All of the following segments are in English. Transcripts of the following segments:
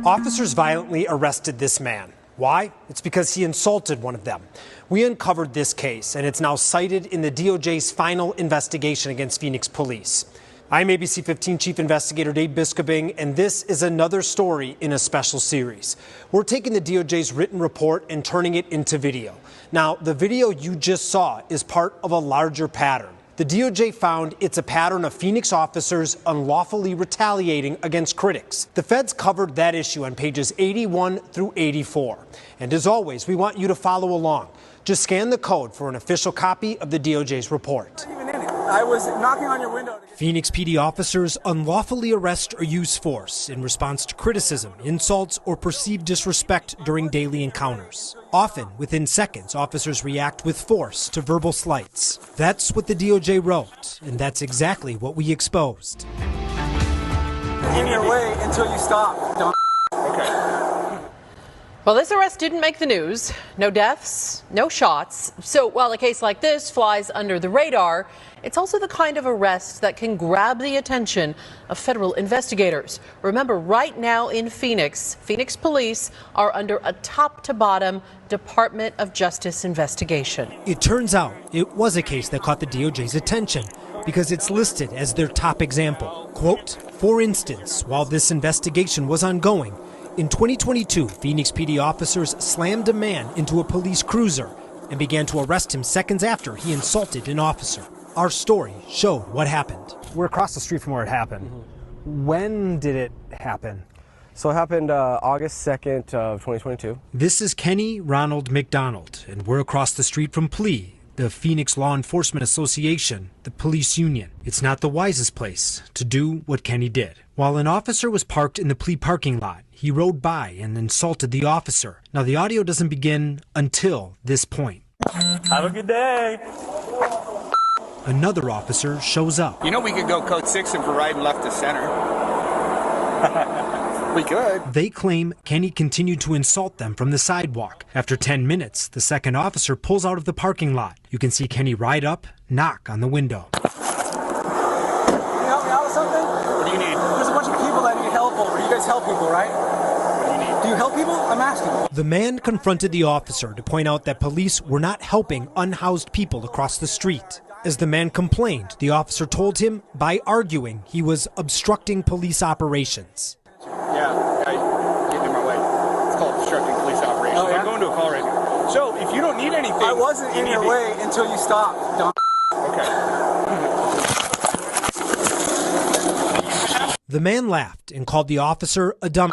Officers violently arrested this man. Why? It's because he insulted one of them. We uncovered this case, and it's now cited in the DOJ's final investigation against Phoenix police. I'm ABC 15 Chief Investigator Dave Biskobing, and this is another story in a special series. We're taking the DOJ's written report and turning it into video. Now, the video you just saw is part of a larger pattern. The DOJ found it's a pattern of Phoenix officers unlawfully retaliating against critics. The feds covered that issue on pages 81 through 84. And as always, we want you to follow along. Just scan the code for an official copy of the DOJ's report. I was knocking on your window. Phoenix PD officers unlawfully arrest or use force in response to criticism, insults, or perceived disrespect during daily encounters. Often, within seconds, officers react with force to verbal slights. That's what the DOJ wrote, and that's exactly what we exposed. In your way until you stop. Don't. Okay. Well, this arrest didn't make the news. No deaths, no shots. So while a case like this flies under the radar, it's also the kind of arrest that can grab the attention of federal investigators. Remember, right now in Phoenix, Phoenix police are under a top-to-bottom Department of Justice investigation. It turns out it was a case that caught the DOJ's attention because it's listed as their top example. Quote, for instance, while this investigation was ongoing, in 2022, Phoenix PD officers slammed a man into a police cruiser and began to arrest him seconds after he insulted an officer. Our story showed what happened. We're across the street from where it happened. When did it happen? So it happened August 2nd of 2022. This is Kenny Ronald McDonald, and we're across the street from PLEA, the Phoenix Law Enforcement Association, the police union. It's not the wisest place to do what Kenny did. While an officer was parked in the PLEA parking lot, he rode by and insulted the officer. Now, the audio doesn't begin until this point. Have a good day. Another officer shows up. You know, we could go code 6 and for riding left to center. We could. They claim Kenny continued to insult them from the sidewalk. After 10 minutes, the second officer pulls out of the parking lot. You can see Kenny ride up, knock on the window. Can you help me out with something? What do you need? There's a bunch of people that need help over. You guys help people, right? What do you need? Do you help people? I'm asking. The man confronted the officer to point out that police were not helping unhoused people across the street. As the man complained, the officer told him by arguing he was obstructing police operations. Yeah, getting in my way. It's called obstructing police operations. Oh, yeah? I'm going to a call right now. So, if you don't need anything... I wasn't in your way until you stopped. Don't. Okay. The man laughed and called the officer a dumb.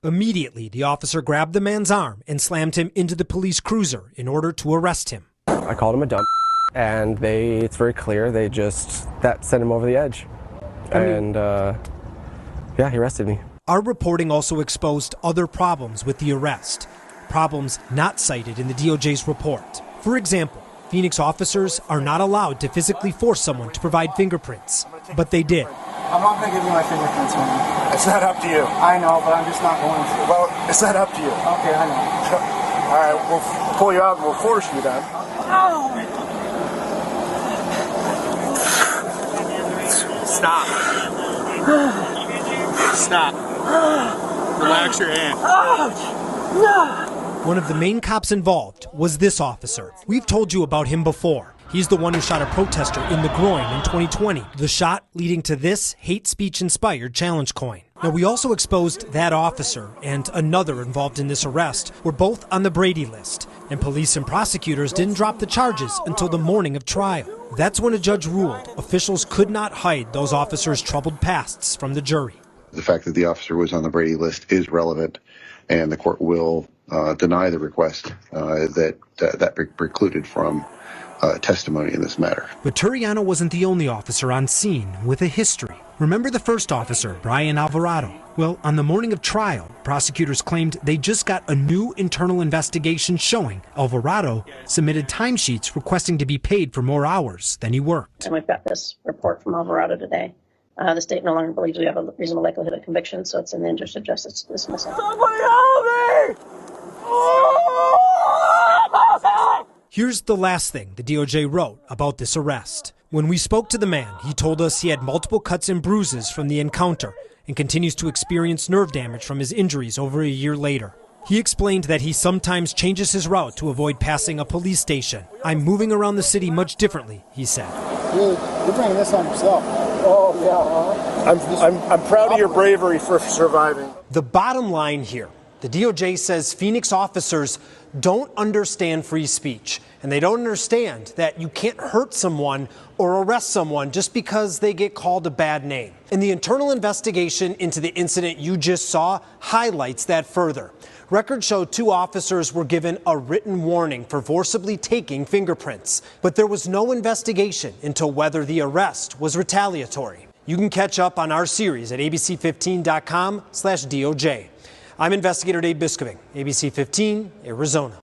Immediately, the officer grabbed the man's arm and slammed him into the police cruiser in order to arrest him. I called him a dumb, and it's very clear, that sent him over the edge. Yeah, he arrested me. Our reporting also exposed other problems with the arrest, problems not cited in the DOJ's report. For example, Phoenix officers are not allowed to physically force someone to provide fingerprints, but they did. I'm not going to give you my fingerprints, man. It's not up to you. I know, but I'm just not going to. Well, it's not up to you. Okay, I know. All right, we'll pull you out and we'll force you then. Oh. Stop. Stop. Relax your hand. One of the main cops involved was this officer. We've told you about him before. He's the one who shot a protester in the groin in 2020. The shot leading to this hate speech-inspired challenge coin. Now, we also exposed that officer and another involved in this arrest were both on the Brady list, and police and prosecutors didn't drop the charges until the morning of trial. That's when a judge ruled officials could not hide those officers' troubled pasts from the jury. The fact that the officer was on the Brady list is relevant, and the court will deny the request that precluded from testimony in this matter. But Turiano wasn't the only officer on scene with a history. Remember the first officer, Brian Alvarado? Well, on the morning of trial, prosecutors claimed they just got a new internal investigation showing Alvarado submitted timesheets requesting to be paid for more hours than he worked. And we've got this report from Alvarado today. The state no longer believes we have a reasonable likelihood of conviction, so it's in the interest of justice to dismiss it. Somebody help me! Here's the last thing the DOJ wrote about this arrest. When we spoke to the man, he told us he had multiple cuts and bruises from the encounter and continues to experience nerve damage from his injuries over a year later. He explained that he sometimes changes his route to avoid passing a police station. "I'm moving around the city much differently," he said. You're bringing this on yourself. Oh, yeah. I'm proud of your bravery for surviving. The bottom line here, the DOJ says Phoenix officers don't understand free speech, and they don't understand that you can't hurt someone or arrest someone just because they get called a bad name. And the internal investigation into the incident you just saw highlights that further. Records show 2 officers were given a written warning for forcibly taking fingerprints, but there was no investigation into whether the arrest was retaliatory. You can catch up on our series at abc15.com/DOJ. I'm investigator Dave Biscoving, ABC 15, Arizona.